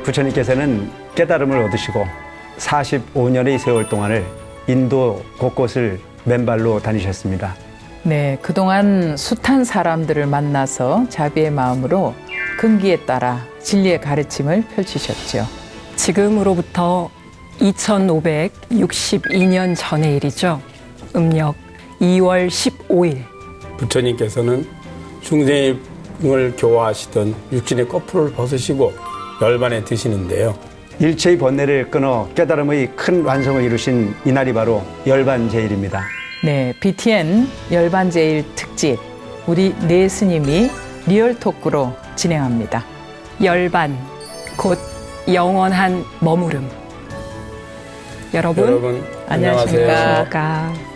부처님께서는 깨달음을 얻으시고 45년의 세월 동안을 인도 곳곳을 맨발로 다니셨습니다. 네, 그동안 숱한 사람들을 만나서 자비의 마음으로 근기에 따라 진리의 가르침을 펼치셨죠. 지금으로부터 2562년 전의 일이죠. 음력 2월 15일. 부처님께서는 중생을 교화하시던 육신의 꺼풀을 벗으시고 열반에 드시는데요. 일체의 번뇌를 끊어 깨달음의 큰 완성을 이루신 이날이 바로 열반제일입니다. 네, BTN 열반제일 특집 우리 네 스님이 리얼 토크로 진행합니다. 열반, 곧 영원한 머무름. 여러분 안녕하십니까. 안녕하십니까.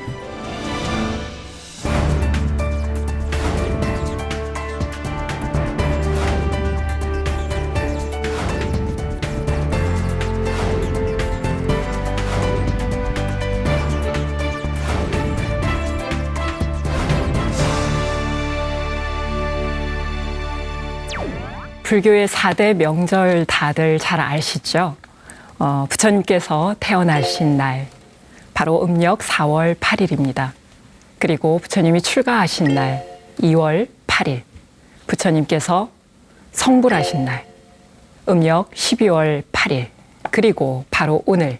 불교의 4대 명절 다들 잘 아시죠? 부처님께서 태어나신 날, 바로 음력 4월 8일입니다. 그리고 부처님이 출가하신 날, 2월 8일, 부처님께서 성불하신 날, 음력 12월 8일, 그리고 바로 오늘,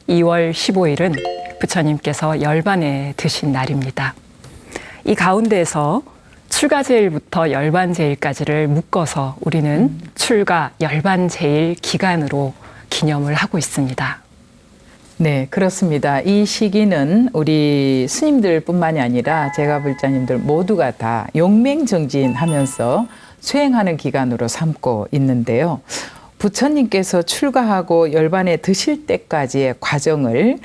2월 15일은 부처님께서 열반에 드신 날입니다. 이 가운데에서 출가제일부터 열반제일까지를 묶어서 우리는 출가 열반제일 기간으로 기념을 하고 있습니다. 네, 그렇습니다. 이 시기는 우리 스님들뿐만이 아니라 제가불자님들 모두가 다 용맹정진하면서 수행하는 기간으로 삼고 있는데요. 부처님께서 출가하고 열반에 드실 때까지의 과정을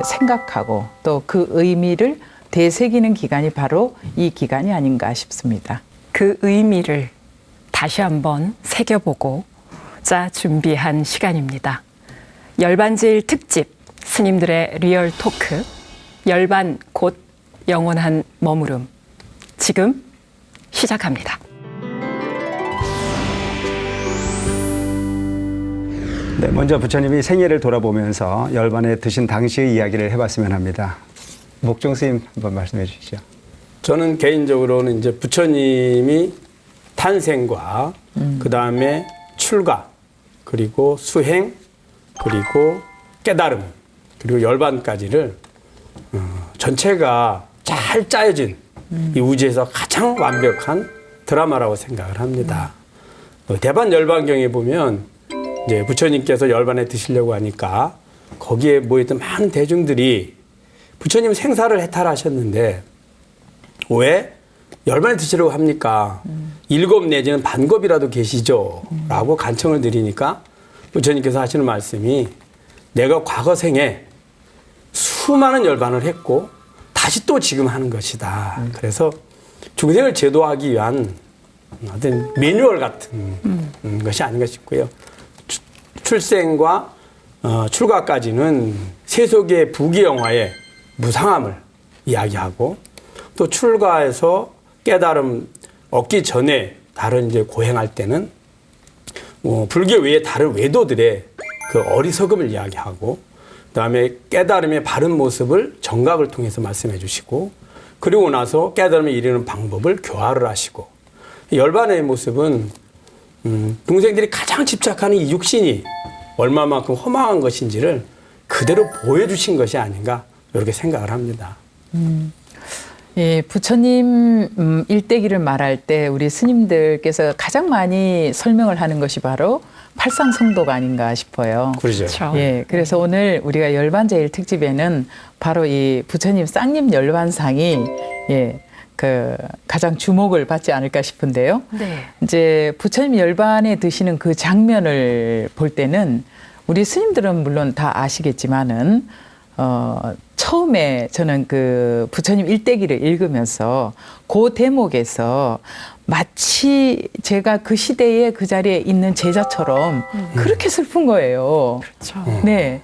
생각하고 또 그 의미를 되새기는 기간이 바로 이 기간이 아닌가 싶습니다. 그 의미를 다시 한번 새겨보고자 준비한 시간입니다. 열반제일 특집 스님들의 리얼 토크, 열반 곧 영원한 머무름, 지금 시작합니다. 네, 먼저 부처님이 생애를 돌아보면서 열반에 드신 당시의 이야기를 해봤으면 합니다. 목종 스님 한번 말씀해 주시죠. 저는 개인적으로는 이제 부처님이 탄생과 그 다음에 출가, 그리고 수행, 그리고 깨달음, 그리고 열반까지를 전체가 잘 짜여진 이 우주에서 가장 완벽한 드라마라고 생각을 합니다. 대반 열반경에 보면 이제 부처님께서 열반에 드시려고 하니까 거기에 모였던 많은 대중들이 부처님 생사를 해탈하셨는데 왜 열반에 드시려고 합니까? 7 내지는 반겁이라도 계시죠? 라고 간청을 드리니까 부처님께서 하시는 말씀이 내가 과거 생에 수많은 열반을 했고 다시 또 지금 하는 것이다. 그래서 중생을 제도하기 위한 어떤 매뉴얼 같은 것이 아닌가 싶고요. 출생과 출가까지는 세속의 부귀영화의 무상함을 이야기하고 또 출가해서 깨달음 얻기 전에 다른 이제 고행할 때는 불교 외에 다른 외도들의 그 어리석음을 이야기하고 그다음에 깨달음의 바른 모습을 정각을 통해서 말씀해 주시고 그리고 나서 깨달음에 이르는 방법을 교화를 하시고 열반의 모습은 동생들이 가장 집착하는 이 육신이 얼마만큼 허망한 것인지를 그대로 보여주신 것이 아닌가 이렇게 생각을 합니다. 예, 부처님 일대기를 말할 때 우리 스님들께서 가장 많이 설명을 하는 것이 바로 팔상성도가 아닌가 싶어요. 그렇죠. 예, 그래서 오늘 우리가 열반제일 특집에는 바로 이 부처님 쌍림 열반상이 그 가장 주목을 받지 않을까 싶은데요. 네. 이제 부처님 열반에 드시는 그 장면을 볼 때는 우리 스님들은 물론 다 아시겠지만은 처음에 저는 그 부처님 일대기를 읽으면서 그 대목에서 마치 제가 그 시대에 그 자리에 있는 제자처럼 그렇게 슬픈 거예요. 그렇죠. 네.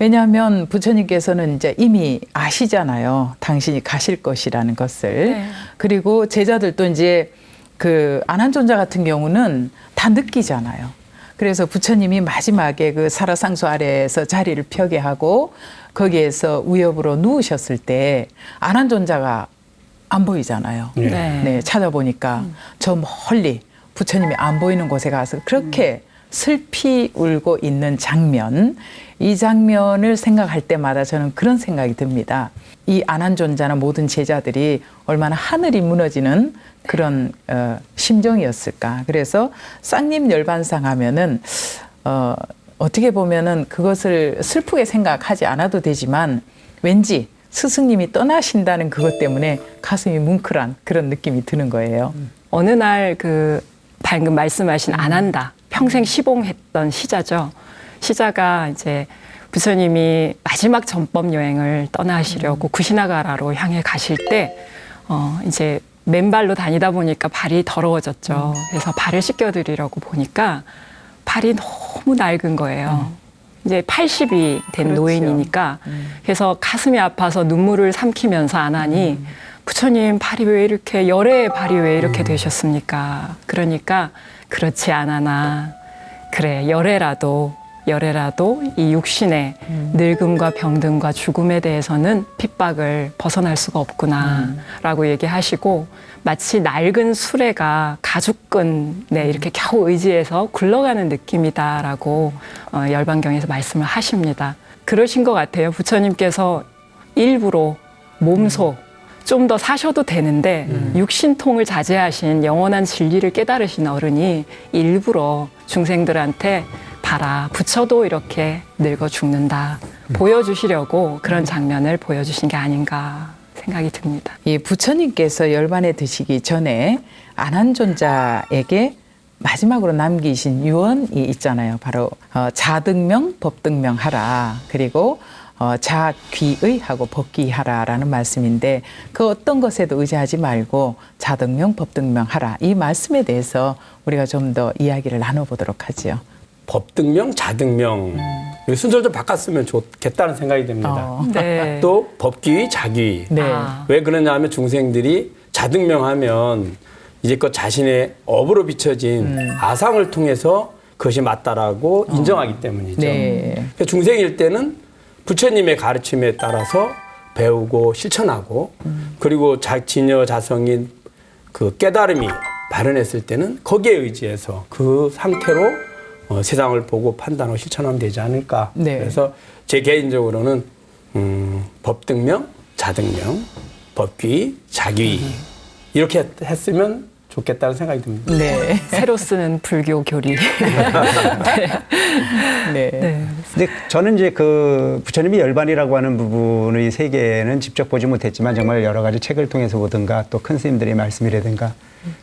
왜냐하면 부처님께서는 이제 이미 아시잖아요. 당신이 가실 것이라는 것을. 네. 그리고 제자들도 이제 그 안한존자 같은 경우는 다 느끼잖아요. 그래서 부처님이 마지막에 그 사라상수 아래에서 자리를 펴게 하고 거기에서 우엽으로 누우셨을 때 안한존자가 안 보이잖아요. 네. 네, 찾아보니까 저 멀리 부처님이 안 보이는 곳에 가서 그렇게 슬피 울고 있는 장면, 이 장면을 생각할 때마다 저는 그런 생각이 듭니다. 이 안한존자나 모든 제자들이 얼마나 하늘이 무너지는 그런 심정이었을까. 그래서 쌍님 열반상 하면은 어떻게 보면은 그것을 슬프게 생각하지 않아도 되지만 왠지 스승님이 떠나신다는 그것 때문에 가슴이 뭉클한 그런 느낌이 드는 거예요. 어느 날 그 방금 말씀하신 안한다 평생 시봉했던 시자죠. 시자가 이제 부처님이 마지막 전법 여행을 떠나시려고 구시나가라로 향해 가실 때 이제 맨발로 다니다 보니까 발이 더러워졌죠. 그래서 발을 씻겨드리려고 보니까 발이 너무 낡은 거예요. 이제 80이 된 그렇죠. 노인이니까 그래서 가슴이 아파서 눈물을 삼키면서 안 하니 부처님 발이 왜 이렇게 열의 발이 왜 이렇게 되셨습니까? 그러니까 그렇지 않아나 그래 열애라도 이 육신의 늙음과 병듦과 죽음에 대해서는 핍박을 벗어날 수가 없구나라고 얘기하시고 마치 낡은 수레가 가죽끈에 이렇게 겨우 의지해서 굴러가는 느낌이다라고 열반경에서 말씀을 하십니다. 그러신 것 같아요. 부처님께서 일부러 몸소 좀 더 사셔도 되는데 육신통을 자제하신 영원한 진리를 깨달으신 어른이 일부러 중생들한테 봐라 부처도 이렇게 늙어 죽는다 보여주시려고 그런 장면을 보여주신 게 아닌가 생각이 듭니다. 이 부처님께서 열반에 드시기 전에 안한존자에게 마지막으로 남기신 유언이 있잖아요. 바로 자등명, 법등명 하라. 그리고 자귀의하고 법귀하라라는 말씀인데 그 어떤 것에도 의지하지 말고 자등명, 법등명 하라. 이 말씀에 대해서 우리가 좀 더 이야기를 나눠보도록 하죠. 법등명, 자등명 순서를 좀 바꿨으면 좋겠다는 생각이 듭니다. 네. 또 법귀, 자귀. 네. 왜 그러냐 하면 중생들이 자등명하면 이제껏 자신의 업으로 비춰진 아상을 통해서 그것이 맞다라고 인정하기 때문이죠. 네. 그러니까 중생일 때는 부처님의 가르침에 따라서 배우고 실천하고 그리고 자녀 자성인 그 깨달음이 발현했을 때는 거기에 의지해서 그 상태로 세상을 보고 판단하고 실천하면 되지 않을까. 네. 그래서 제 개인적으로는 법등명, 자등명, 법귀, 자귀 이렇게 했으면 좋겠다는 생각이 듭니다. 네. 새로 쓰는 불교 교리. 네. 네. 근데 저는 이제 그 부처님이 열반이라고 하는 부분의 세계는 직접 보지 못했지만 정말 여러 가지 책을 통해서 보든가 또 큰 스님들의 말씀이라든가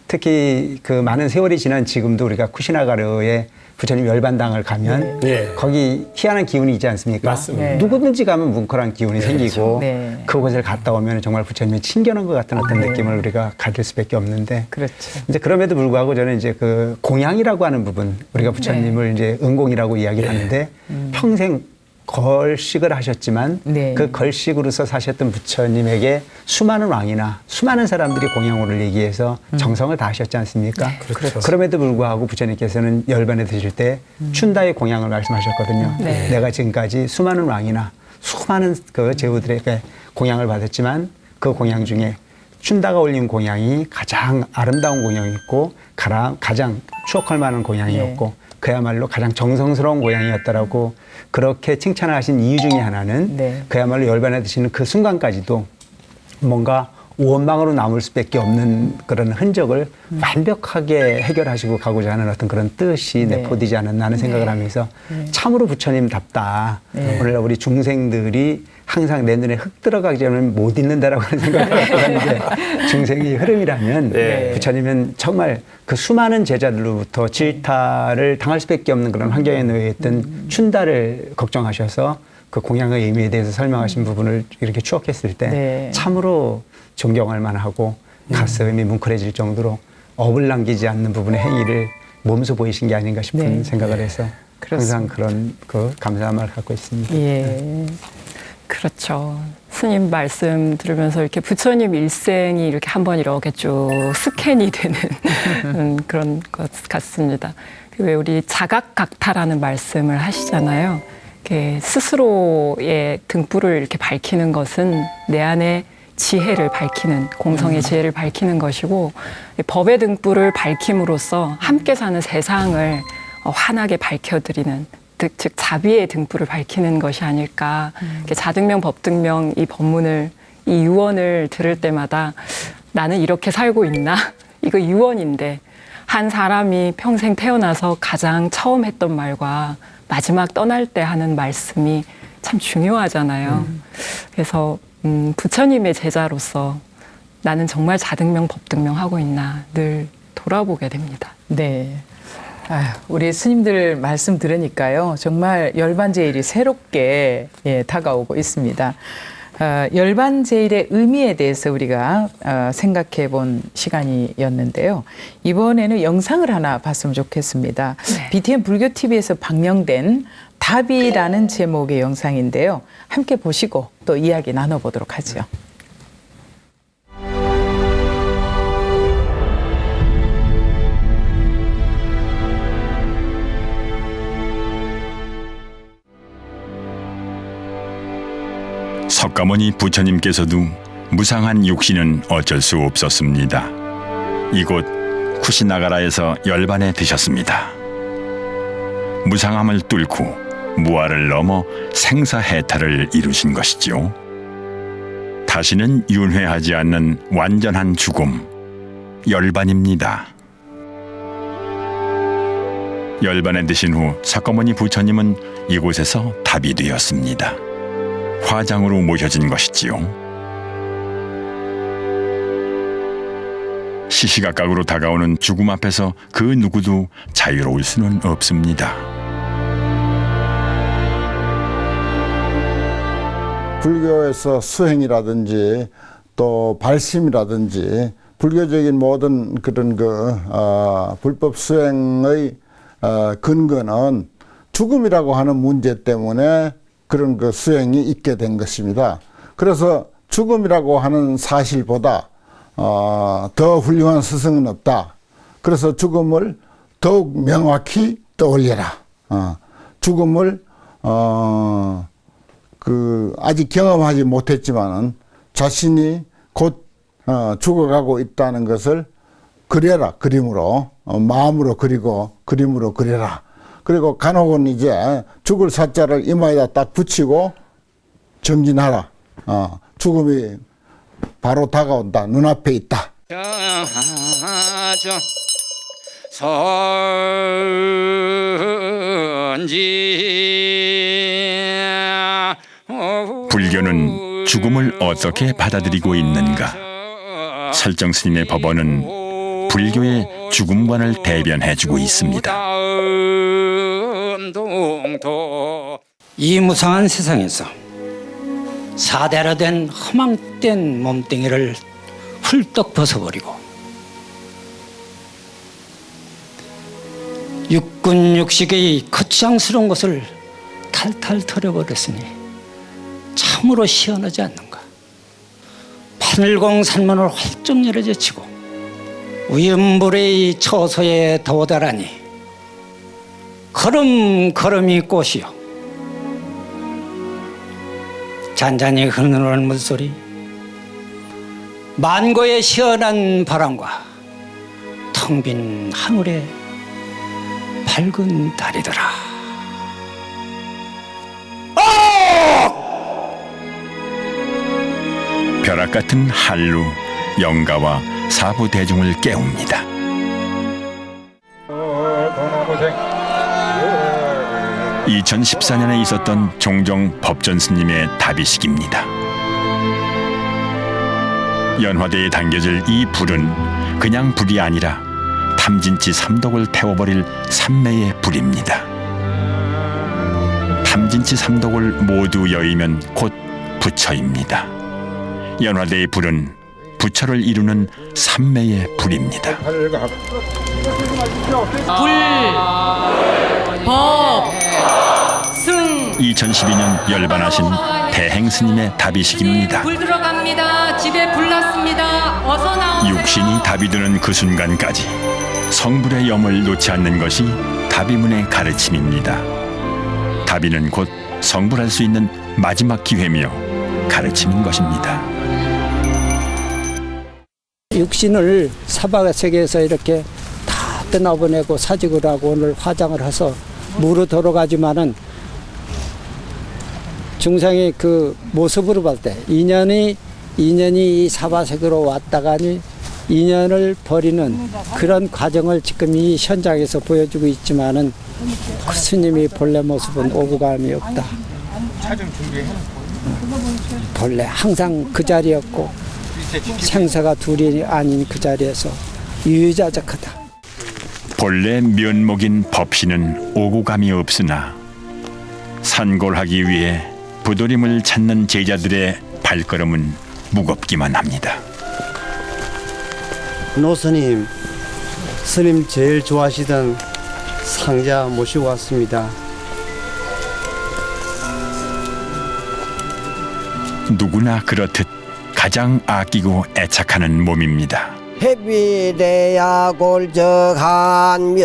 특히 그 많은 세월이 지난 지금도 우리가 쿠시나가르에 부처님 열반당을 가면 네. 거기 희한한 기운이 있지 않습니까? 맞습니다. 네. 누구든지 가면 뭉클한 기운이 생기고 네. 그곳을 갔다 오면 정말 부처님이 친견한 것 같은 어떤 느낌을 우리가 가질 수밖에 없는데 그렇죠. 이제 그럼에도 불구하고 저는 이제 그 공양이라고 하는 부분 우리가 부처님을 이제 은공이라고 이야기를 하는데 평생 걸식을 하셨지만 네. 그 걸식으로서 사셨던 부처님에게 수많은 왕이나 수많은 사람들이 공양호를 얘기해서 정성을 다하셨지 않습니까? 그렇죠. 그럼에도 불구하고 부처님께서는 열반에 드실 때 춘다의 공양을 말씀하셨거든요. 네. 내가 지금까지 수많은 왕이나 수많은 그 제후들에게 공양을 받았지만 그 공양 중에 춘다가 올린 공양이 가장 아름다운 공양이었고 가장 추억할 만한 공양이었고 그야말로 가장 정성스러운 고향이었다라고 그렇게 칭찬을 하신 이유 중에 하나는 네. 그야말로 열반에 드시는 그 순간까지도 뭔가 원망으로 남을 수밖에 없는 그런 흔적을 완벽하게 해결하시고 가고자 하는 어떤 그런 뜻이 네. 내포되지 않았나 하는 생각을 하면서 참으로 부처님답다. 오늘 우리 중생들이 항상 내 눈에 흙 들어가기 전에 못 있는다라고 하는 생각을 하는 게 중생의 흐름이라면 네. 부처님은 정말 그 수많은 제자들로부터 질타를 당할 수밖에 없는 그런 환경에 놓여 있던 춘다를 걱정하셔서 그 공양의 의미에 대해서 설명하신 부분을 이렇게 추억했을 때 네. 참으로 존경할 만하고 가슴이 뭉클해질 정도로 업을 남기지 않는 부분의 행위를 몸소 보이신 게 아닌가 싶은 네. 생각을 해서 그렇습니다. 항상 그런 그 감사함을 갖고 있습니다. 예. 그렇죠. 스님 말씀 들으면서 이렇게 부처님 일생이 이렇게 한번 이렇게 쭉 스캔이 되는 그런 것 같습니다. 왜 우리 자각각타라는 말씀을 하시잖아요. 이렇게 스스로의 등불을 이렇게 밝히는 것은 내 안에 지혜를 밝히는, 공성의 지혜를 밝히는 것이고, 법의 등불을 밝힘으로써 함께 사는 세상을 환하게 밝혀드리는, 즉 자비의 등불을 밝히는 것이 아닐까. 자등명, 법등명 이 법문을, 이 유언을 들을 때마다 나는 이렇게 살고 있나? 이거 유언인데 한 사람이 평생 태어나서 가장 처음 했던 말과 마지막 떠날 때 하는 말씀이 참 중요하잖아요. 그래서 부처님의 제자로서 나는 정말 자등명, 법등명 하고 있나 늘 돌아보게 됩니다. 네. 아유, 우리 스님들 말씀 들으니까요. 정말 열반제일이 새롭게 다가오고 있습니다. 열반제일의 의미에 대해서 우리가 생각해 본 시간이었는데요. 이번에는 영상을 하나 봤으면 좋겠습니다. 네. BTN 불교TV에서 방영된 답이라는 제목의 영상인데요. 함께 보시고 또 이야기 나눠보도록 하죠. 석가모니 부처님께서도 무상한 육신은 어쩔 수 없었습니다. 이곳 쿠시나가라에서 열반에 드셨습니다. 무상함을 뚫고 무아를 넘어 생사해탈을 이루신 것이죠. 다시는 윤회하지 않는 완전한 죽음, 열반입니다. 열반에 드신 후 석가모니 부처님은 이곳에서 답이 되었습니다. 화장으로 모셔진 것이지요. 시시각각으로 다가오는 죽음 앞에서 그 누구도 자유로울 수는 없습니다. 불교에서 수행이라든지 또 발심이라든지 불교적인 모든 그런 불법 수행의 근거는 죽음이라고 하는 문제 때문에 그런 수행이 있게 된 것입니다. 그래서 죽음이라고 하는 사실보다 더 훌륭한 스승은 없다. 그래서 죽음을 더욱 명확히 떠올려라. 죽음을 아직 경험하지 못했지만은 자신이 곧 죽어가고 있다는 것을 그려라. 그림으로 마음으로 그리고 그림으로 그려라. 그리고 간혹은 이제 죽을 사자를 이마에다 딱 붙이고 정진하라. 죽음이 바로 다가온다. 눈앞에 있다. 불교는 죽음을 어떻게 받아들이고 있는가? 설정 스님의 법언은 불교의 죽음관을 대변해주고 있습니다. 이 무상한 세상에서 사대로 된 허망된 몸뚱이를 훌떡 벗어버리고 육군육식의 거창스러운 것을 탈탈 털어버렸으니 참으로 시원하지 않는가. 하늘공 산문을 활짝 열어제치고 위엄불의 처소에 도달하니 걸음걸음이 꽃이요 잔잔히 흐르는 물소리, 만고의 시원한 바람과 텅 빈 하늘의 밝은 달이더라. 벼락 같은 한루, 영가와 사부 대중을 깨웁니다. 2014년에 있었던 종종 법전 스님의 답이식입니다. 연화대에 당겨질 이 불은 그냥 불이 아니라 탐진치 삼독을 태워버릴 삼매의 불입니다. 탐진치 삼독을 모두 여의면 곧 부처입니다. 연화대의 불은 부처를 이루는 삼매의 불입니다. 불, 법, 승, 2012년 열반하신 대행 스님의 답이식입니다. 불 들어갑니다. 집에 불 났습니다. 어서 나오세요. 육신이 답이 되는 그 순간까지 성불의 염을 놓지 않는 것이 다비문의 가르침입니다. 다비는 곧 성불할 수 있는 마지막 기회며 가르침인 것입니다. 육신을 사박 세계에서 이렇게 다 떠나보내고 사직을 하고 오늘 화장을 해서 무로 돌아가지만은 중생의 그 모습으로 볼 때 인연이 이 사바세계로 왔다가니 인연을 버리는 그런 과정을 지금 이 현장에서 보여주고 있지만은 그 스님이 본래 모습은 오부감이 없다. 본래 항상 그 자리였고 생사가 둘이 아닌 그 자리에서 유유자적하다. 본래 면목인 법신은 오고감이 없으나 산골하기 위해 부도림을 찾는 제자들의 발걸음은 무겁기만 합니다. 노스님, 스님 제일 좋아하시던 상자 모시고 왔습니다. 누구나 그렇듯 가장 아끼고 애착하는 몸입니다. 해비대야 골적한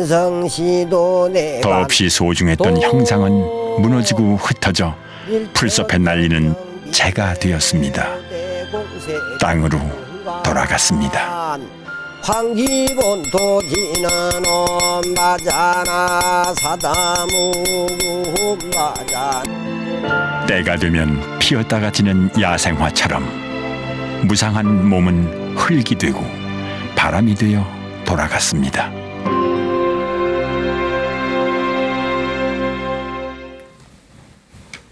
멱질성시도 내 더없이 소중했던 형상은 무너지고 흩어져 풀숲에 날리는 재가 되었습니다. 땅으로 돌아갔습니다. 황기본 도지는 엄마잖아 사다무구 마잔. 때가 되면 피었다가 지는 야생화처럼 무상한 몸은 흙이 되고 바람이 되어 돌아갔습니다.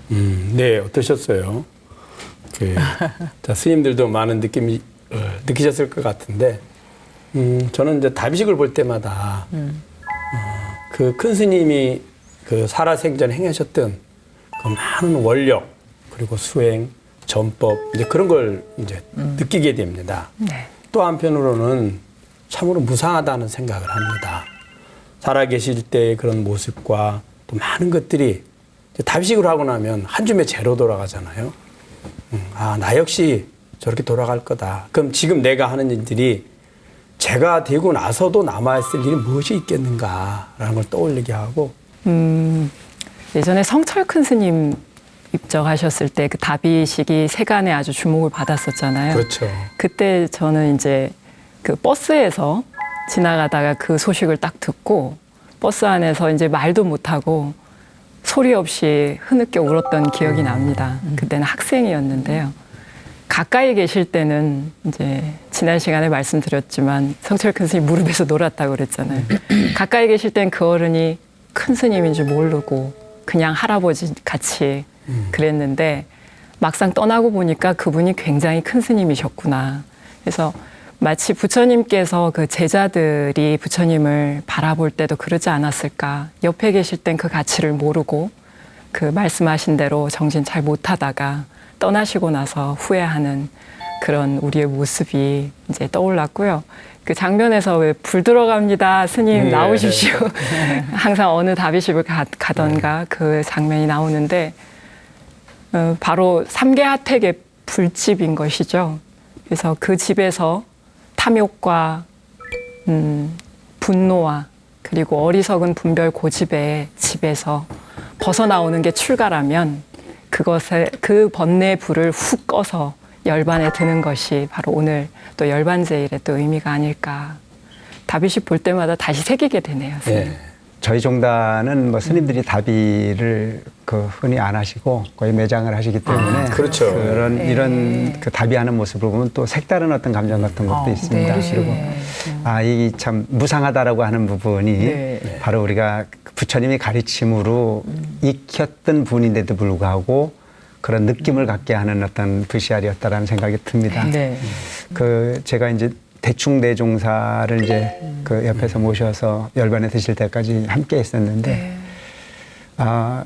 네, 어떠셨어요? 자, 스님들도 많은 느낌이 느끼셨을 것 같은데, 저는 이제 답이식을 볼 때마다 그 큰 스님이 그 살아생전 행하셨던 그 많은 원력 그리고 수행, 전법 이제 그런 걸 이제 느끼게 됩니다. 네. 또 한편으로는 참으로 무상하다는 생각을 합니다. 살아계실 때의 그런 모습과 또 많은 것들이 답식을 하고 나면 한 줌의 재로 돌아가잖아요. 아, 나 역시 저렇게 돌아갈 거다. 그럼 지금 내가 하는 일들이 제가 되고 나서도 남아있을 일이 무엇이 있겠는가라는 걸 떠올리게 하고. 예전에 성철 큰 스님 입적하셨을 때 그 답이식이 세간에 아주 주목을 받았었잖아요. 그렇죠. 그때 저는 이제 그 버스에서 지나가다가 그 소식을 딱 듣고 버스 안에서 이제 말도 못하고 소리 없이 흐느껴 울었던 기억이 납니다. 그때는 학생이었는데요. 가까이 계실 때는 이제 지난 시간에 말씀드렸지만 성철 큰 스님 무릎에서 놀았다고 그랬잖아요. 가까이 계실 땐 그 어른이 큰 스님인 줄 모르고 그냥 할아버지 같이 그랬는데 막상 떠나고 보니까 그분이 굉장히 큰 스님이셨구나. 그래서 마치 부처님께서 그 제자들이 부처님을 바라볼 때도 그러지 않았을까. 옆에 계실 땐 그 가치를 모르고 그 말씀하신 대로 정신 잘 못하다가 떠나시고 나서 후회하는 그런 우리의 모습이 이제 떠올랐고요. 그 장면에서 왜 불 들어갑니다. 스님 나오십시오. 항상 어느 답이식을 가던가 그 장면이 나오는데 바로 삼계하택의 불집인 것이죠. 그래서 그 집에서 탐욕과 분노와 그리고 어리석은 분별 고집의 집에서 벗어나오는 게 출가라면 그것에 그 번뇌의 불을 훅 꺼서 열반에 드는 것이 바로 오늘 또 열반제일의 또 의미가 아닐까. 답이식 볼 때마다 다시 새기게 되네요. 네. 저희 종단은 뭐 스님들이 답이를 그 흔히 안 하시고 거의 매장을 하시기 때문에 그렇죠. 그런 이런 그 답이하는 모습을 보면 또 색다른 어떤 감정 같은 것도 있습니다. 네. 그리고 아, 이 참 무상하다라고 하는 부분이 네. 바로 우리가 부처님의 가르침으로 익혔던 분인데도 불구하고 그런 느낌을 갖게 하는 어떤 VCR이었다라는 생각이 듭니다. 네. 그 제가 이제 대충 대종사를 이제 그 옆에서 모셔서 열반에 드실 때까지 함께 했었는데 아,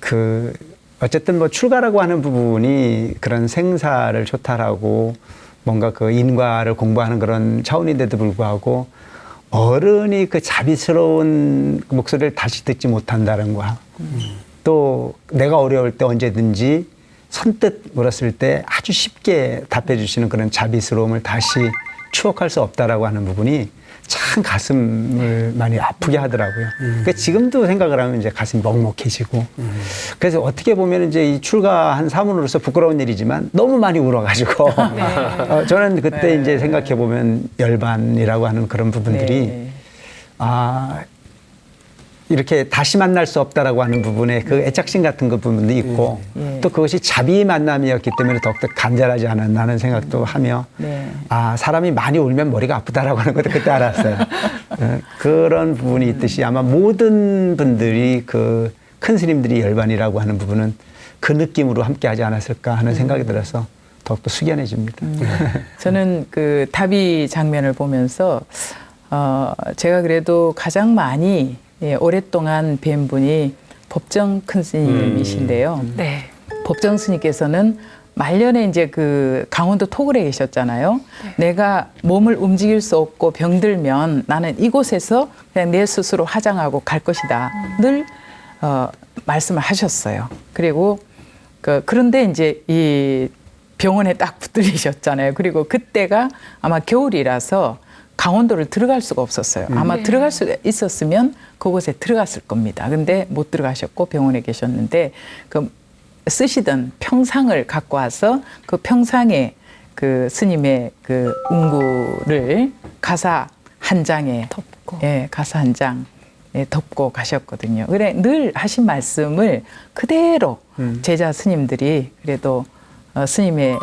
그 어쨌든 뭐 출가라고 하는 부분이 그런 생사를 초탈하고 뭔가 그 인과를 공부하는 그런 차원인데도 불구하고 어른이 그 자비스러운 목소리를 다시 듣지 못한다는 거 또 내가 어려울 때 언제든지 선뜻 물었을 때 아주 쉽게 답해 주시는 그런 자비스러움을 다시 추억할 수 없다라고 하는 부분이 참 가슴을 많이 아프게 하더라고요. 그러니까 지금도 생각을 하면 이제 가슴이 먹먹해지고. 그래서 어떻게 보면 이제 이 출가한 사문으로서 부끄러운 일이지만 너무 많이 울어가지고. 저는 그때 이제 생각해 보면 열반이라고 하는 그런 부분들이 이렇게 다시 만날 수 없다라고 하는 부분에 그 애착심 같은 그 부분도 있고 또 그것이 자비 만남이었기 때문에 더욱더 간절하지 않았나 하는 생각도 하며 사람이 많이 울면 머리가 아프다라고 하는 것도 그때 알았어요. 그런 부분이 있듯이 아마 모든 분들이 그 큰 스님들이 열반이라고 하는 부분은 그 느낌으로 함께 하지 않았을까 하는 생각이 들어서 더욱더 숙연해집니다. 저는 그 다비 장면을 보면서 제가 그래도 가장 많이 오랫동안 뵌 분이 법정 큰 스님이신데요. 네. 법정 스님께서는 말년에 이제 그 강원도 토굴에 계셨잖아요. 내가 몸을 움직일 수 없고 병들면 나는 이곳에서 그냥 내 스스로 화장하고 갈 것이다. 늘 말씀을 하셨어요. 그리고 그런데 이제 이 병원에 딱 붙들리셨잖아요. 그리고 그때가 아마 겨울이라서 강원도를 들어갈 수가 없었어요. 아마 들어갈 수 있었으면 그곳에 들어갔을 겁니다. 근데 못 들어가셨고 병원에 계셨는데 그 쓰시던 평상을 갖고 와서 그 평상에 그 스님의 그 운구를 가사 한 장에 덮고, 가사 한 장 덮고 가셨거든요. 그래 늘 하신 말씀을 그대로 제자 스님들이 그래도 스님의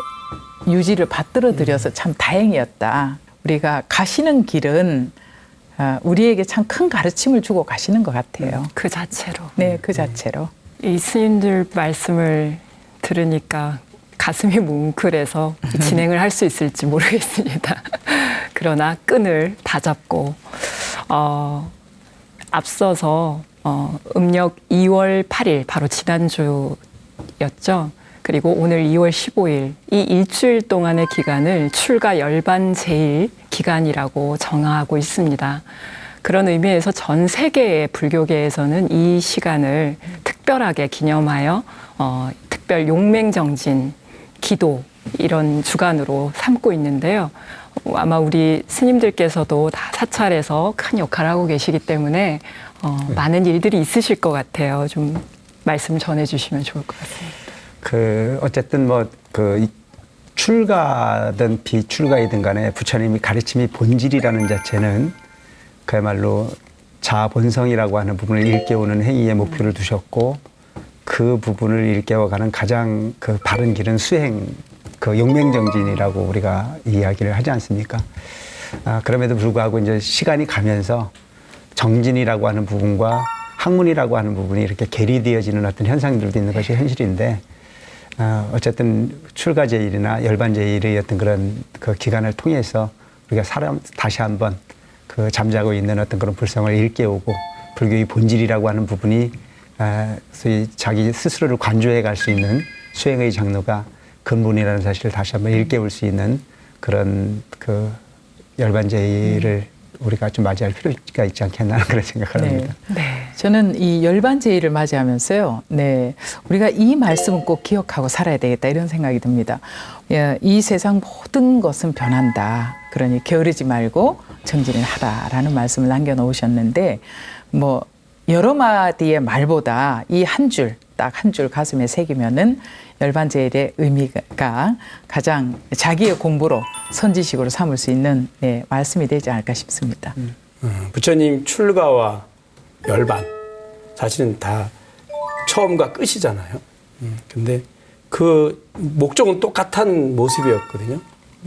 유지를 받들어 드려서 참 다행이었다. 우리가 가시는 길은 우리에게 참 큰 가르침을 주고 가시는 것 같아요. 그 자체로. 네, 그 자체로. 이 스님들 말씀을 들으니까 가슴이 뭉클해서 진행을 할 수 있을지 모르겠습니다. 그러나 끈을 다 잡고 앞서서 음력 2월 8일 바로 지난주였죠. 그리고 오늘 2월 15일 이 일주일 동안의 기간을 출가 열반 제일 기간이라고 정하고 있습니다. 그런 의미에서 전 세계의 불교계에서는 이 시간을 특별하게 기념하여 특별 용맹정진, 기도 이런 주간으로 삼고 있는데요. 아마 우리 스님들께서도 다 사찰에서 큰 역할을 하고 계시기 때문에 많은 일들이 있으실 것 같아요. 좀 말씀 전해주시면 좋을 것 같습니다. 어쨌든 출가든 비출가이든 간에 부처님이 가르침이 본질이라는 자체는 그야말로 자본성이라고 하는 부분을 일깨우는 행위에 목표를 두셨고 그 부분을 일깨워가는 가장 그 바른 길은 수행, 그 용맹정진이라고 우리가 이야기를 하지 않습니까? 그럼에도 불구하고 이제 시간이 가면서 정진이라고 하는 부분과 학문이라고 하는 부분이 이렇게 괴리되어지는 어떤 현상들도 있는 것이 현실인데 어쨌든 출가제일이나 열반제일의 어떤 그런 그 기간을 통해서 우리가 다시 한번 그 잠자고 있는 어떤 그런 불성을 일깨우고 불교의 본질이라고 하는 부분이 소위 자기 스스로를 관조해 갈 수 있는 수행의 장로가 근본이라는 사실을 다시 한번 일깨울 수 있는 그런 그 열반제일을 우리가 좀 맞이할 필요가 있지 않겠나 하는 그런 생각을 합니다. 저는 이 열반제일을 맞이하면서요. 우리가 이 말씀은 꼭 기억하고 살아야 되겠다 이런 생각이 듭니다. 이 세상 모든 것은 변한다. 그러니 게으르지 말고 정진을 하라라는 말씀을 남겨놓으셨는데 여러 마디의 말보다 이 한 줄, 딱 한 줄 가슴에 새기면은 열반제일의 의미가 가장 자기의 공부로 선지식으로 삼을 수 있는 말씀이 되지 않을까 싶습니다. 부처님 출가와 열반 사실은 다 처음과 끝이잖아요. 근데 그 목적은 똑같은 모습이었거든요.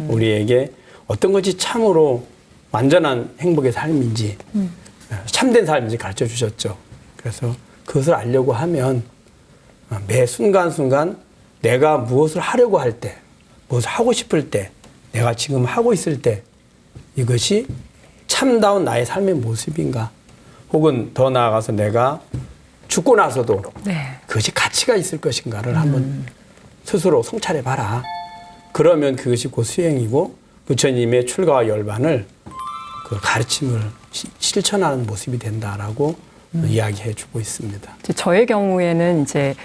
우리에게 어떤 것이 참으로 완전한 행복의 삶인지 참된 삶인지 가르쳐 주셨죠. 그래서 그것을 알려고 하면 매 순간순간 내가 무엇을 하려고 할 때, 무엇을 하고 싶을 때, 내가 지금 하고 있을 때 이것이 참다운 나의 삶의 모습인가, 혹은 더 나아가서 내가 죽고 나서도 그것이 가치가 있을 것인가를 한번 스스로 성찰해봐라. 그러면 그것이 곧 수행이고 부처님의 출가와 열반을 그 가르침을 실천하는 모습이 된다라고 이야기해주고 있습니다. 저의 경우에는 이제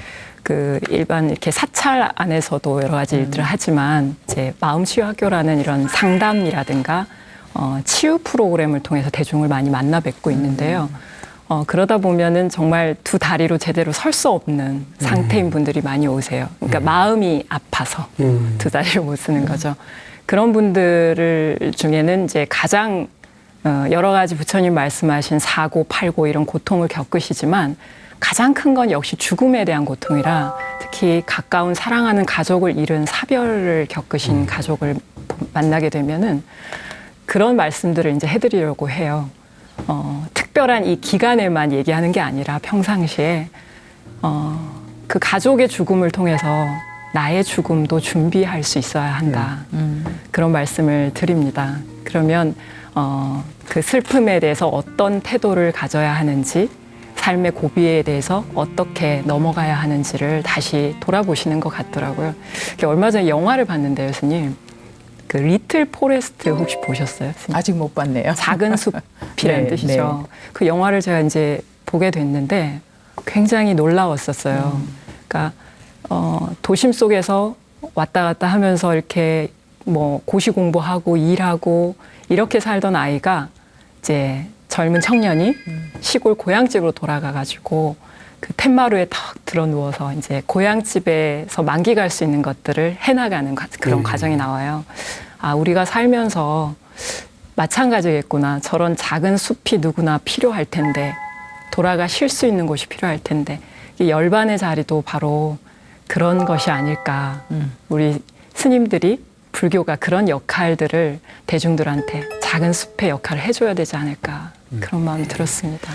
그 일반 이렇게 사찰 안에서도 여러 가지 일들을 하지만 이제 마음치유학교라는 이런 상담이라든가 치유 프로그램을 통해서 대중을 많이 만나 뵙고 있는데요. 그러다 보면은 정말 두 다리로 제대로 설 수 없는 상태인 분들이 많이 오세요. 그러니까 마음이 아파서 두 다리를 못 쓰는 거죠. 그런 분들 중에는 이제 가장 여러 가지 부처님 말씀하신 사고, 팔고 이런 고통을 겪으시지만 가장 큰 건 역시 죽음에 대한 고통이라 특히 가까운 사랑하는 가족을 잃은 사별을 겪으신 가족을 만나게 되면은 그런 말씀들을 이제 해드리려고 해요. 특별한 이 기간에만 얘기하는 게 아니라 평상시에 그 가족의 죽음을 통해서 나의 죽음도 준비할 수 있어야 한다. 그런 말씀을 드립니다. 그러면 그 슬픔에 대해서 어떤 태도를 가져야 하는지, 삶의 고비에 대해서 어떻게 넘어가야 하는지를 다시 돌아보시는 것 같더라고요. 얼마 전에 영화를 봤는데요, 스님. 그 리틀 포레스트 혹시 보셨어요? 스님? 아직 못 봤네요. 작은 숲이라는 네, 뜻이죠. 그 영화를 제가 이제 보게 됐는데 굉장히 놀라웠었어요. 그러니까 도심 속에서 왔다 갔다 하면서 이렇게 뭐 고시 공부하고 일하고 이렇게 살던 아이가 이제 젊은 청년이 시골 고향집으로 돌아가가지고 그 텐마루에 탁 들어 누워서 이제 고향집에서 만끽할 수 있는 것들을 해나가는 그런 과정이 나와요. 아, 우리가 살면서 마찬가지겠구나. 저런 작은 숲이 누구나 필요할 텐데, 돌아가 쉴 수 있는 곳이 필요할 텐데, 이 열반의 자리도 바로 그런 것이 아닐까. 우리 스님들이 불교가 그런 역할들을 대중들한테 작은 숲의 역할을 해줘야 되지 않을까. 그런 마음이 들었습니다.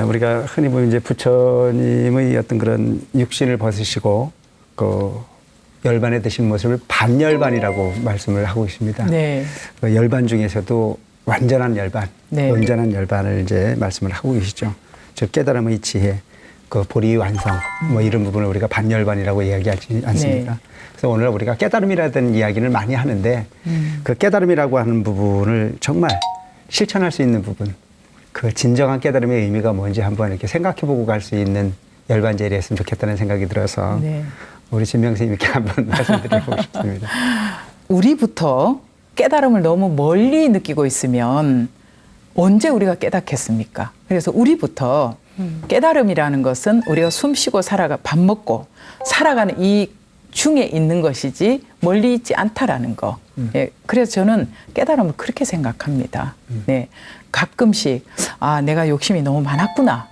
우리가 흔히 보면 이제 부처님의 어떤 그런 육신을 벗으시고 그 열반에 드신 모습을 반열반이라고 말씀을 하고 있습니다. 네. 그 열반 중에서도 완전한 열반, 네. 온전한 열반을 이제 말씀을 하고 계시죠. 즉 깨달음의 지혜, 그 보리 완성, 뭐 이런 부분을 우리가 반열반이라고 이야기하지 않습니까? 네. 그래서 오늘 우리가 깨달음이라는 이야기를 많이 하는데 그 깨달음이라고 하는 부분을 정말 실천할 수 있는 부분, 그 진정한 깨달음의 의미가 뭔지 한번 이렇게 생각해보고 갈 수 있는 열반제를 했으면 좋겠다는 생각이 들어서 네. 우리 진명 스님께 한번 말씀드리고 싶습니다. 우리부터 깨달음을 너무 멀리 느끼고 있으면 언제 우리가 깨닫겠습니까? 그래서 우리부터 깨달음이라는 것은 우리가 숨 쉬고 살아가 밥 먹고 살아가는 이 중에 있는 것이지 멀리 있지 않다라는 거. 예, 그래서 저는 깨달음을 그렇게 생각합니다. 네, 가끔씩 아 내가 욕심이 너무 많았구나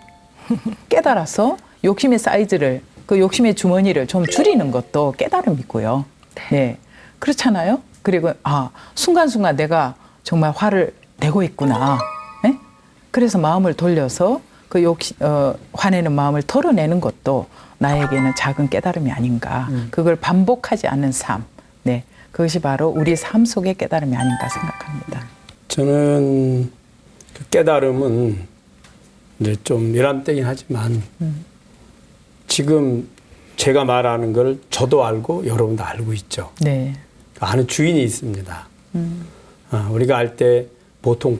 깨달아서 욕심의 사이즈를 그 욕심의 주머니를 좀 줄이는 것도 깨달음이고요. 네, 그렇잖아요. 그리고 아 순간순간 내가 정말 화를 내고 있구나. 네? 그래서 마음을 돌려서 그 화내는 마음을 털어내는 것도 나에게는 작은 깨달음이 아닌가. 그걸 반복하지 않는 삶. 네, 그것이 바로 우리 삶 속의 깨달음이 아닌가 생각합니다. 저는 그 깨달음은 이제 좀 일람되긴 하지만 지금 제가 말하는 걸 저도 알고 여러분도 알고 있죠. 네. 아는 주인이 있습니다. 우리가 알 때 보통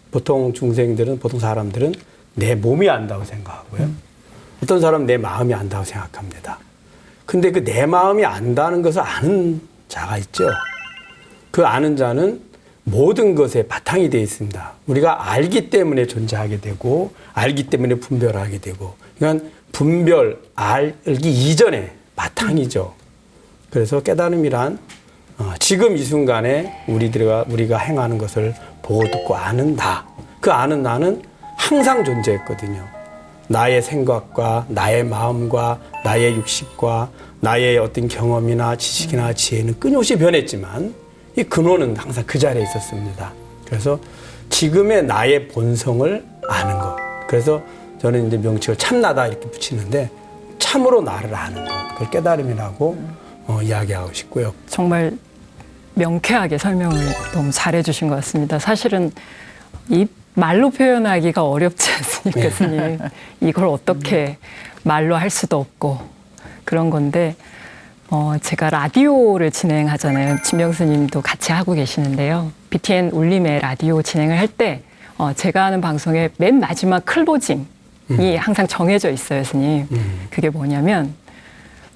보통 중생들은 보통 사람들은 내 몸이 안다고 생각하고요. 어떤 사람은 내 마음이 안다고 생각합니다. 근데 그 내 마음이 안다는 것을 아는 자가 있죠. 그 아는 자는 모든 것에 바탕이 되어 있습니다. 우리가 알기 때문에 존재하게 되고 알기 때문에 분별하게 되고 그러니까 분별, 알기 이전에 바탕이죠. 그래서 깨달음이란 지금 이 순간에 우리가 행하는 것을 보고 듣고 아는 나. 그 아는 나는 항상 존재했거든요. 나의 생각과 나의 마음과 나의 육식과 나의 어떤 경험이나 지식이나 지혜는 끊임없이 변했지만 이 근원은 항상 그 자리에 있었습니다. 그래서 지금의 나의 본성을 아는 것. 그래서 저는 이제 명칭을 참나다 이렇게 붙이는데 참으로 나를 아는 것. 그걸 깨달음이라고 이야기하고 싶고요. 정말 명쾌하게 설명을 너무 잘해주신 것 같습니다. 사실은 이 말로 표현하기가 어렵지 않습니까, 스님? 이걸 어떻게 말로 할 수도 없고 그런 건데 제가 라디오를 진행하잖아요. 진명 스님도 같이 하고 계시는데요. BTN 울림의 라디오 진행을 할 때 제가 하는 방송의 맨 마지막 클로징이 항상 정해져 있어요, 스님. 그게 뭐냐면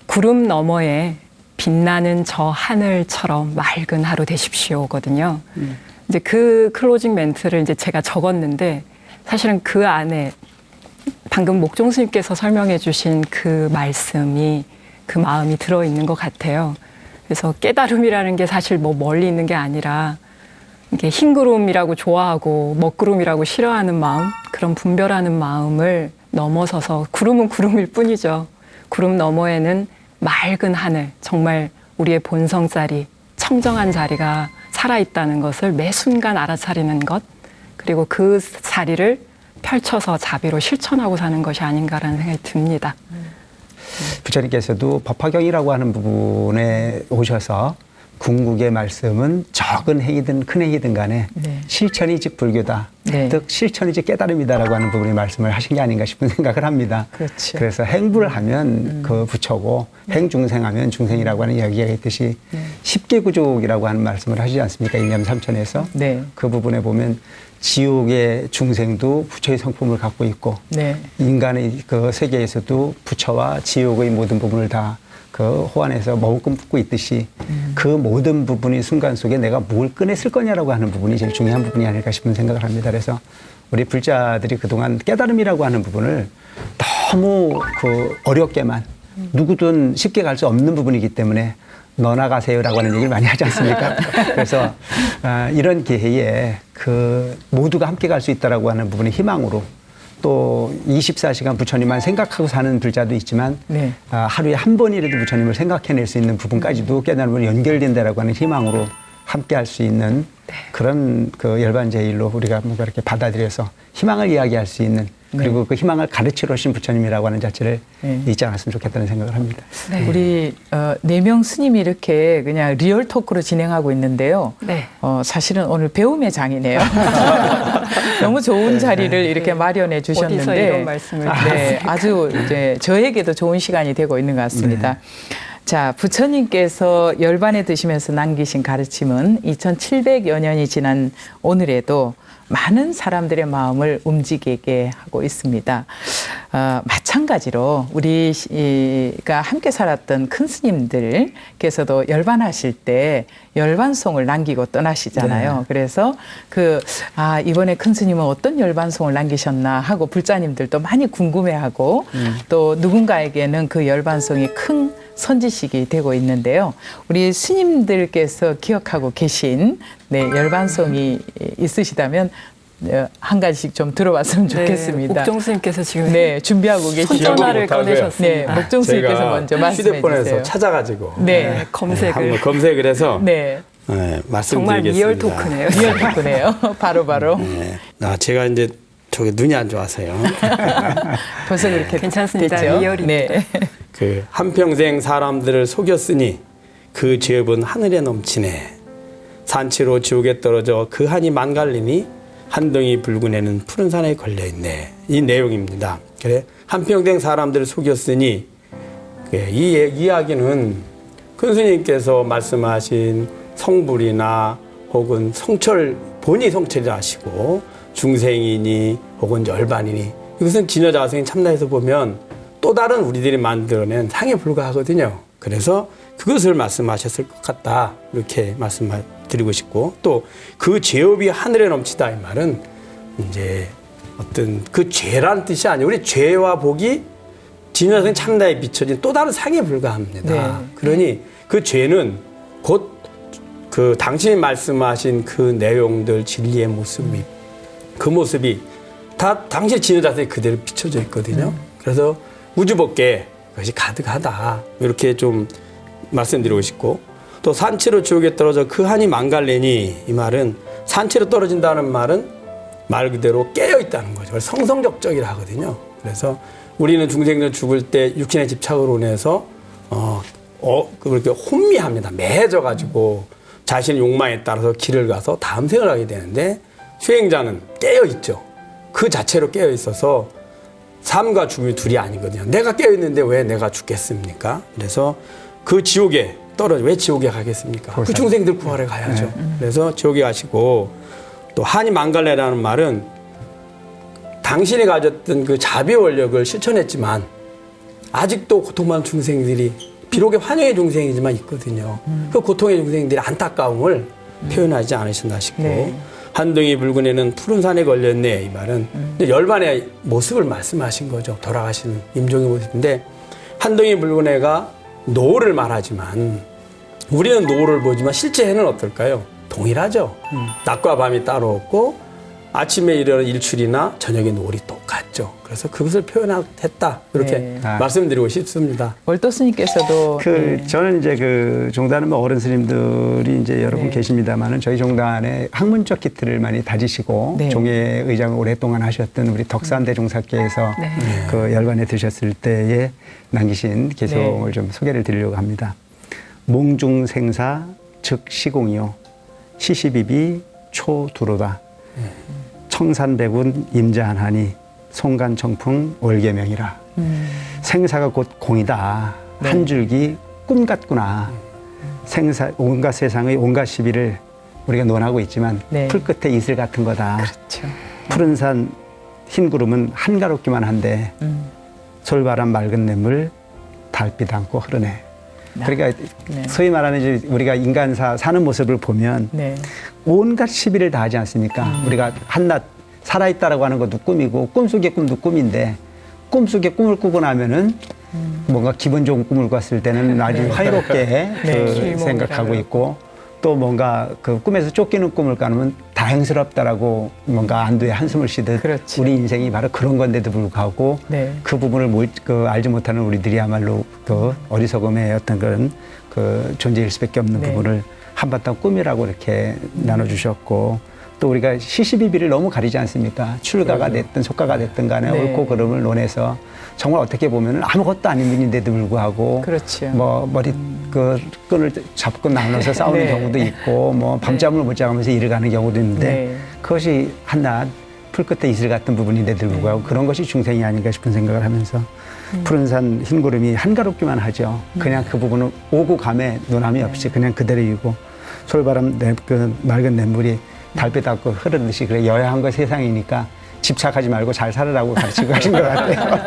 구름 너머에 빛나는 저 하늘처럼 맑은 하루 되십시오거든요. 이제 그 클로징 멘트를 이제 제가 적었는데 사실은 그 안에 방금 목종 스님께서 설명해 주신 그 말씀이 그 마음이 들어있는 것 같아요. 그래서 깨달음이라는 게 사실 뭐 멀리 있는 게 아니라 이게 흰 구름이라고 좋아하고 먹구름이라고 싫어하는 마음, 그런 분별하는 마음을 넘어서서 구름은 구름일 뿐이죠. 구름 너머에는 맑은 하늘, 정말 우리의 본성 자리, 청정한 자리가 살아있다는 것을 매 순간 알아차리는 것, 그리고 그 자리를 펼쳐서 자비로 실천하고 사는 것이 아닌가라는 생각이 듭니다. 부처님께서도 법화경이라고 하는 부분에 오셔서 궁극의 말씀은 적은 행위든 큰 행위든 간에 네. 실천이 즉 불교다. 네. 즉 실천이 즉 깨달음이다라고 하는 부분의 말씀을 하신 게 아닌가 싶은 생각을 합니다. 그렇죠. 그래서 행부를 하면 그 부처고 행중생하면 중생이라고 하는 이야기가 있듯이 십계구족이라고 하는 말씀을 하시지 않습니까? 일념 삼천에서. 네. 그 부분에 보면 지옥의 중생도 부처의 성품을 갖고 있고 네. 인간의 그 세계에서도 부처와 지옥의 모든 부분을 다 그 호환해서 머금고 품고 있듯이 그 모든 부분이 순간 속에 내가 뭘 꺼냈을 거냐라고 하는 부분이 제일 중요한 부분이 아닐까 싶은 생각을 합니다. 그래서 우리 불자들이 그동안 깨달음이라고 하는 부분을 너무 그 어렵게만 누구든 쉽게 갈 수 없는 부분이기 때문에 너나 가세요라고 하는 얘기를 많이 하지 않습니까? 그래서 이런 기회에 그 모두가 함께 갈 수 있다라고 하는 부분의 희망으로 또 24시간 부처님만 생각하고 사는 불자도 있지만 네. 하루에 한 번이라도 부처님을 생각해낼 수 있는 부분까지도 깨달음으로 연결된다라고 하는 희망으로 함께 할 수 있는 그런 그 열반제일로 우리가 뭔가 이렇게 받아들여서 희망을 이야기할 수 있는 그리고 그 희망을 가르치러 오신 부처님이라고 하는 자체를 잊지 않았으면 좋겠다는 생각을 합니다. 네. 우리 4명 스님이 이렇게 그냥 리얼 토크로 진행하고 있는데요. 네. 사실은 오늘 배움의 장이네요. 너무 좋은 자리를 이렇게 마련해 주셨는데 어디서 이런 말씀을 네, 아주 이제 저에게도 좋은 시간이 되고 있는 것 같습니다. 자, 부처님께서 열반에 드시면서 남기신 가르침은 2700여 년이 지난 오늘에도 많은 사람들의 마음을 움직이게 하고 있습니다. 마찬가지로 우리가 함께 살았던 큰 스님들께서도 열반하실 때 열반송을 남기고 떠나시잖아요. 네. 그래서 이번에 큰 스님은 어떤 열반송을 남기셨나 하고 불자님들도 많이 궁금해하고 또 누군가에게는 그 열반송이 큰 선지식이 되고 있는데요. 우리 스님들께서 기억하고 계신 열반송이 있으시다면 한 가지씩 좀 들어봤으면 좋겠습니다. 목종 스님께서 지금 준비하고 계시죠. 손전화를 꺼내셨습니다. 목종 스님께서 먼저 말씀해 휴대폰에서 주세요. 찾아가지고 검색을 한번 검색을 해서 말씀드리겠습니다. 정말 리얼 토크네요. 리얼 토크네요. 바로. 제가 이제 저게 눈이 안 좋아서요. 벌써 그렇게 괜찮습니다. 됐죠? 리얼입니다. 그 한평생 사람들을 속였으니 그 죄업은 하늘에 넘치네. 산치로 지옥에 떨어져 그 한이 만갈리니 한덩이 붉은 애는 푸른 산에 걸려있네. 이 내용입니다. 그래 한평생 사람들을 속였으니 이 이야기는 큰 스님께서 말씀하신 성불이나 혹은 성철 본이 성철이 하시고 중생이니 혹은 열반이니 이것은 진여자성인 참나에서 보면 또 다른 우리들이 만들어낸 상에 불과하거든요. 그래서 그것을 말씀하셨을 것 같다 이렇게 말씀드리고 싶고 또 그 죄업이 하늘에 넘치다 이 말은 이제 어떤 그 죄란 뜻이 아니고 우리 죄와 복이 진여자성인 참나에 비춰진 또 다른 상에 불과합니다. 그러니 그 죄는 곧 그 당신이 말씀하신 그 내용들 진리의 모습이 그 모습이 다 당신의 진여자성에 그대로 비춰져 있거든요. 그래서 우주법계 그것이 가득하다 이렇게 좀 말씀드리고 싶고 또 산채로 지옥에 떨어져 그 한이 망갈래니 이 말은 산채로 떨어진다는 말은 말 그대로 깨어있다는 거죠. 성성적적이라 하거든요. 그래서 우리는 중생들 죽을 때 육신의 집착으로 인해서 그렇게 혼미합니다. 매해져가지고 자신의 욕망에 따라서 길을 가서 다음 생을 하게 되는데 수행자는 깨어있죠. 그 자체로 깨어있어서 삶과 죽음이 둘이 아니거든요. 내가 깨어있는데 왜 내가 죽겠습니까? 그래서 그 지옥에 왜 지옥에 가겠습니까? 그 중생들 구하러 가야죠. 그래서 지옥에 가시고 또 한이 망갈래라는 말은 당신이 가졌던 그 자비 원력을 실천했지만 아직도 고통받는 중생들이 비록의 환영의 중생이지만 있거든요. 그 고통의 중생들의 안타까움을 표현하지 않으셨나 싶고 네. 한둥이 붉은애는 푸른 산에 걸렸네 이 말은 이제 열반의 모습을 말씀하신 거죠. 돌아가시는 임종의 모습인데 한둥이 붉은애가 노을을 말하지만 우리는 노을을 보지만 실제 해는 어떨까요? 동일하죠. 낮과 밤이 따로 없고 아침에 일어나는 일출이나 저녁에 노을이 똑같죠. 그래서 그것을 표현했다 이렇게 네. 말씀드리고 싶습니다. 월도 스님께서도 저는 이제 그 종단은 뭐 어른 스님들이 이제 여러 분 계십니다만은 저희 종단에 학문적 기틀을 많이 다지시고 네. 종회 의장을 오랫동안 하셨던 우리 덕산대 종사께서 그 열반에 드셨을 때에 남기신 개성을 좀 소개를 드리려고 합니다. 몽중생사 즉 시공이요 시시비비 초두로다. 청산백운 임자하니 송간청풍 월계명이라. 생사가 곧 공이다. 한 줄기 꿈 같구나. 생사 온갖 세상의 온갖 시비를 우리가 논하고 있지만 풀 끝에 이슬 같은 거다. 그렇죠. 푸른 산 흰 구름은 한가롭기만 한데 솔바람 맑은 냇물 달빛 않고 흐르네. 그러니까 소위 말하는 이제 우리가 인간사 사는 모습을 보면 온갖 시비를 다 하지 않습니까? 우리가 한낱 살아있다라고 하는 것도 꿈이고 꿈속의 꿈도 꿈인데 꿈속의 꿈을 꾸고 나면은 뭔가 기분 좋은 꿈을 꿨을 때는 아주 화이롭게 그 생각하고 있고 또 뭔가 그 꿈에서 쫓기는 꿈을 꾸면 다행스럽다라고 뭔가 안도의 한숨을 쉬듯 우리 인생이 바로 그런 건데도 불구하고 그 부분을 알지 못하는 우리들이야말로 그 어리석음의 어떤 그런 그 존재일 수밖에 없는 부분을 한바탕 꿈이라고 이렇게 나눠주셨고 또 우리가 시시비비를 너무 가리지 않습니까? 출가가 됐든 속가가 됐든 간에 옳고 그름을 논해서 정말 어떻게 보면 아무것도 아닌 분인데도 불구하고 뭐 머리 그 끈을 잡고 나눠서 싸우는 경우도 있고 뭐 밤잠을 못 자면서 일을 가는 경우도 있는데 그것이 한낱 풀끝에 이슬 같은 부분인데도 불구하고 그런 것이 중생이 아닌가 싶은 생각을 하면서 푸른 산 흰 구름이 한가롭기만 하죠. 그냥 그 부분은 오고 감에 논함이 없이 그냥 그대로이고 솔바람 그 맑은 냇물이 달빛 닿고 흐르듯이 그래 여야한 거 세상이니까 집착하지 말고 잘 살으라고 가르치고 가신 것 같아요.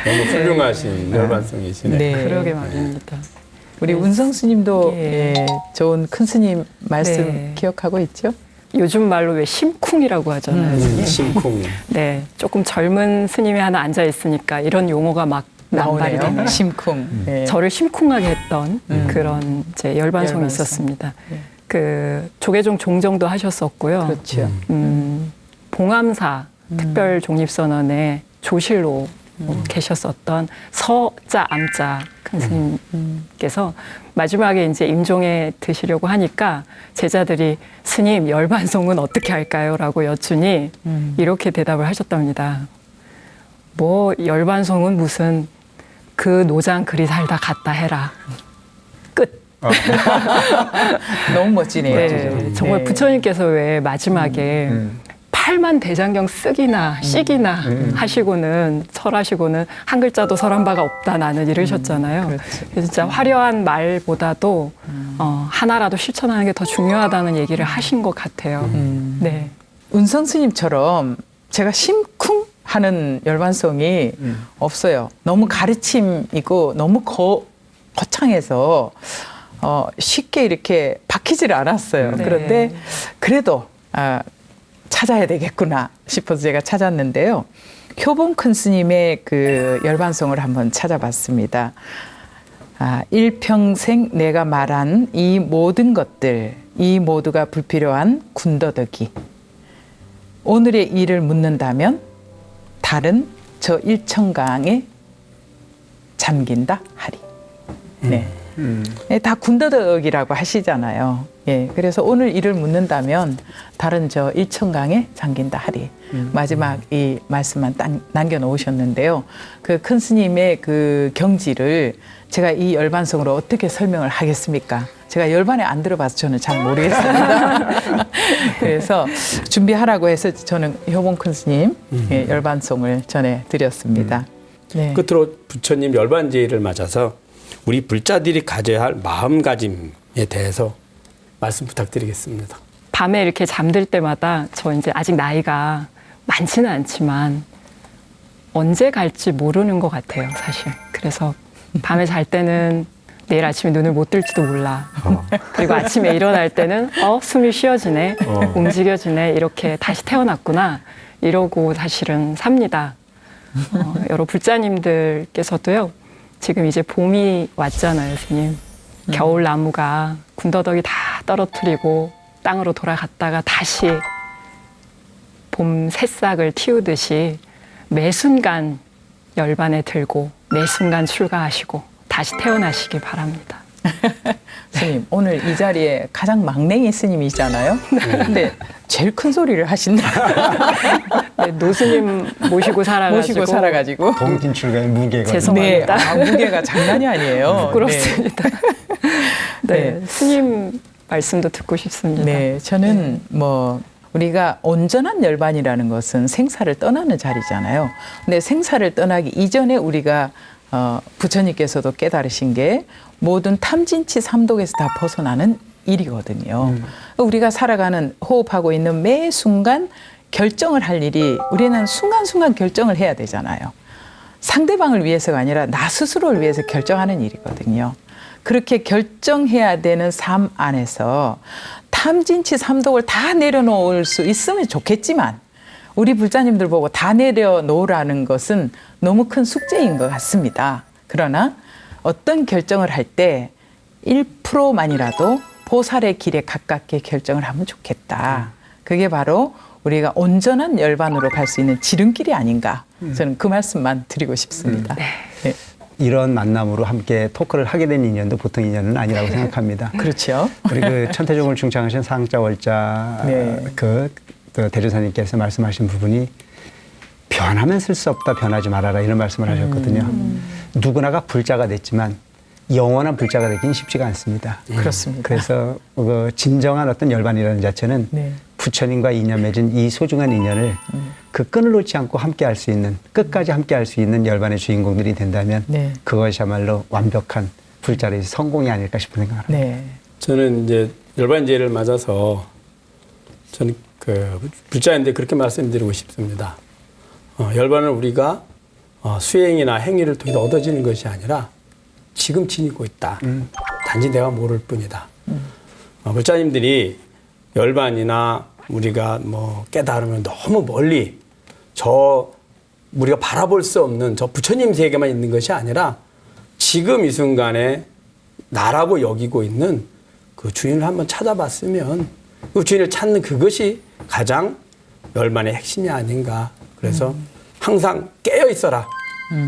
너무 훌륭하신 열반성이시네. 그러게 말입니다. 우리 운성 스님도 좋은 큰 스님 말씀 기억하고 있죠? 요즘 말로 왜 심쿵이라고 하잖아요. 심쿵. 네, 조금 젊은 스님이 하나 앉아 있으니까 이런 용어가 막 남발이 되네요. 심쿵. 저를 심쿵하게 했던 그런 이제 열반성이 있었습니다. 그 조계종 종정도 하셨었고요. 그렇죠. 봉암사 특별 독립선언의 조실로 계셨었던 서자 암자 큰 스님께서 마지막에 이제 임종에 드시려고 하니까 제자들이 스님 열반송은 어떻게 할까요? 라고 여쭈니 이렇게 대답을 하셨답니다. 뭐 열반송은 무슨 그 노장 그리 살다 갔다 해라. 끝. 너무 멋지네요. 네, 정말 부처님께서 왜 마지막에 팔만 대장경 쓰기나 씩이나 하시고는 설하시고는 한 글자도 설한 바가 없다 나는 이러셨잖아요. 그래서 진짜 화려한 말보다도 하나라도 실천하는 게 더 중요하다는 얘기를 하신 것 같아요. 네. 운성 스님처럼 제가 심쿵 하는 열반성이 없어요. 너무 가르침이고 너무 거창해서 쉽게 이렇게 박히지를 않았어요. 그런데 그래도 찾아야 되겠구나 싶어서 제가 찾았는데요. 효봉 큰 스님의 그 열반성을 한번 찾아봤습니다. 일평생 내가 말한 이 모든 것들, 이 모두가 불필요한 군더더기. 오늘의 일을 묻는다면 다른 저 일천강에 잠긴다 하리. 네. 다 군더더기라고 하시잖아요. 그래서 오늘 일을 묻는다면 다른 저 일천강에 잠긴다 하리. 마지막 이 말씀만 남겨놓으셨는데요. 그 큰 스님의 그 경지를 제가 이 열반성으로 어떻게 설명을 하겠습니까? 제가 열반에 안 들어봐서 저는 잘 모르겠습니다. 그래서 준비하라고 해서 저는 효봉 큰 스님 열반성을 전해드렸습니다. 네. 끝으로 부처님 열반제의를 맞아서 우리 불자들이 가져야 할 마음가짐에 대해서 말씀 부탁드리겠습니다. 밤에 이렇게 잠들 때마다 저 이제 아직 나이가 많지는 않지만 언제 갈지 모르는 것 같아요, 사실. 그래서 밤에 잘 때는 내일 아침에 눈을 못 뜰지도 몰라. 그리고 아침에 일어날 때는 숨이 쉬어지네, 움직여지네, 이렇게 다시 태어났구나 이러고 사실은 삽니다. 여러 불자님들께서도요, 지금 이제 봄이 왔잖아요, 스님. 겨울 나무가 군더더기 다 떨어뜨리고 땅으로 돌아갔다가 다시 봄 새싹을 틔우듯이 매 순간 열반에 들고 매 순간 출가하시고 다시 태어나시기 바랍니다. 스님, 오늘 이 자리에 가장 막냉이 스님이잖아요. 근데 제일 큰 소리를 하신다. 네, 노스님 모시고 살아가지고 동진출가의 무게가. 죄송합니다. 네, 무게가 장난이 아니에요. 부끄럽습니다. 네, 스님 말씀도 듣고 싶습니다. 네, 저는 우리가 온전한 열반이라는 것은 생사를 떠나는 자리잖아요. 근데 생사를 떠나기 이전에 우리가 부처님께서도 깨달으신 게 모든 탐진치 삼독에서 다 벗어나는 일이거든요. 우리가 살아가는 호흡하고 있는 매 순간 결정을 할 일이 우리는 순간순간 결정을 해야 되잖아요. 상대방을 위해서가 아니라 나 스스로를 위해서 결정하는 일이거든요. 그렇게 결정해야 되는 삶 안에서 탐진치 삼독을 다 내려놓을 수 있으면 좋겠지만 우리 불자님들 보고 다 내려놓으라는 것은 너무 큰 숙제인 것 같습니다. 그러나 어떤 결정을 할 때 1%만이라도 보살의 길에 가깝게 결정을 하면 좋겠다. 그게 바로 우리가 온전한 열반으로 갈 수 있는 지름길이 아닌가. 저는 그 말씀만 드리고 싶습니다. 네. 이런 만남으로 함께 토크를 하게 된 인연도 보통 인연은 아니라고 생각합니다. 그렇죠. 우리 그 천태종을 중창하신 상자월자 네. 그 대조사님께서 말씀하신 부분이 변하면 쓸 수 없다, 변하지 말아라, 이런 말씀을 하셨거든요. 누구나가 불자가 됐지만 영원한 불자가 되긴 쉽지가 않습니다. 그렇습니다. 그래서 그 진정한 어떤 열반이라는 자체는 네. 부처님과 인연 맺은 이 소중한 인연을 그 끈을 놓지 않고 함께 할 수 있는, 끝까지 함께 할 수 있는 열반의 주인공들이 된다면 네. 그것이야말로 완벽한 불자의 성공이 아닐까 싶은 생각을 합니다. 네. 저는 이제 열반제를 맞아서 저는 그 불자인데 그렇게 말씀드리고 싶습니다. 열반은 우리가 수행이나 행위를 통해 얻어지는 것이 아니라 지금 지니고 있다. 단지 내가 모를 뿐이다. 불자님들이 열반이나 우리가 깨달으면 너무 멀리 우리가 바라볼 수 없는 저 부처님 세계만 있는 것이 아니라 지금 이 순간에 나라고 여기고 있는 그 주인을 한번 찾아봤으면 그 주인을 찾는 그것이 가장 열반의 핵심이 아닌가. 그래서 항상 깨어 있어라.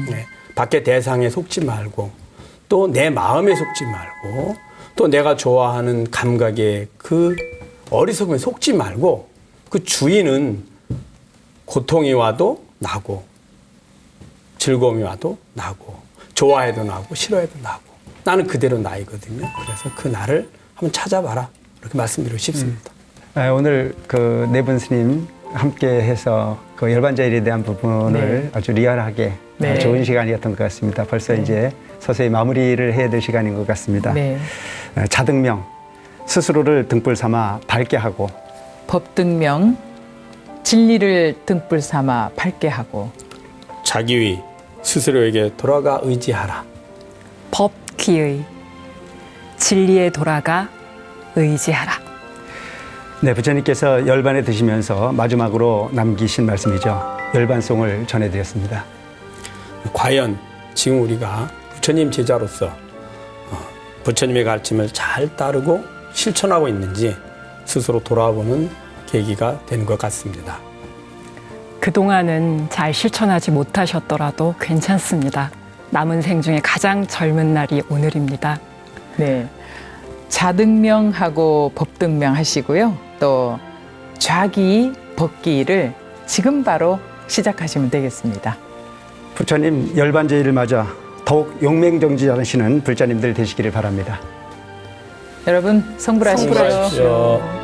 네. 밖에 대상에 속지 말고 또 내 마음에 속지 말고 또 내가 좋아하는 감각에 그 어리석음에 속지 말고 그 주인은 고통이 와도 나고 즐거움이 와도 나고 좋아해도 나고 싫어해도 나고 나는 그대로 나이거든요. 그래서 그 나를 한번 찾아봐라. 이렇게 말씀드리고 싶습니다. 오늘 그 네 분 스님 함께 해서 그 열반자일에 대한 부분을 아주 리얼하게 좋은 시간이었던 것 같습니다. 벌써 이제 서서히 마무리를 해야 될 시간인 것 같습니다. 자등명, 스스로를 등불 삼아 밝게 하고 법등명, 진리를 등불 삼아 밝게 하고 자기의 스스로에게 돌아가 의지하라. 법기의 진리에 돌아가 의지하라. 네, 부처님께서 열반에 드시면서 마지막으로 남기신 말씀이죠. 열반송을 전해드렸습니다. 과연 지금 우리가 부처님 제자로서 부처님의 가르침을 잘 따르고 실천하고 있는지 스스로 돌아보는 계기가 되는 것 같습니다. 그동안은 잘 실천하지 못하셨더라도 괜찮습니다. 남은 생 중에 가장 젊은 날이 오늘입니다. 네. 자등명하고 법등명 하시고요. 또 좌기, 법기를 지금 바로 시작하시면 되겠습니다. 부처님 열반제일을 맞아 더욱 용맹정진하시는 불자님들 되시기를 바랍니다. 여러분 성불하십시오.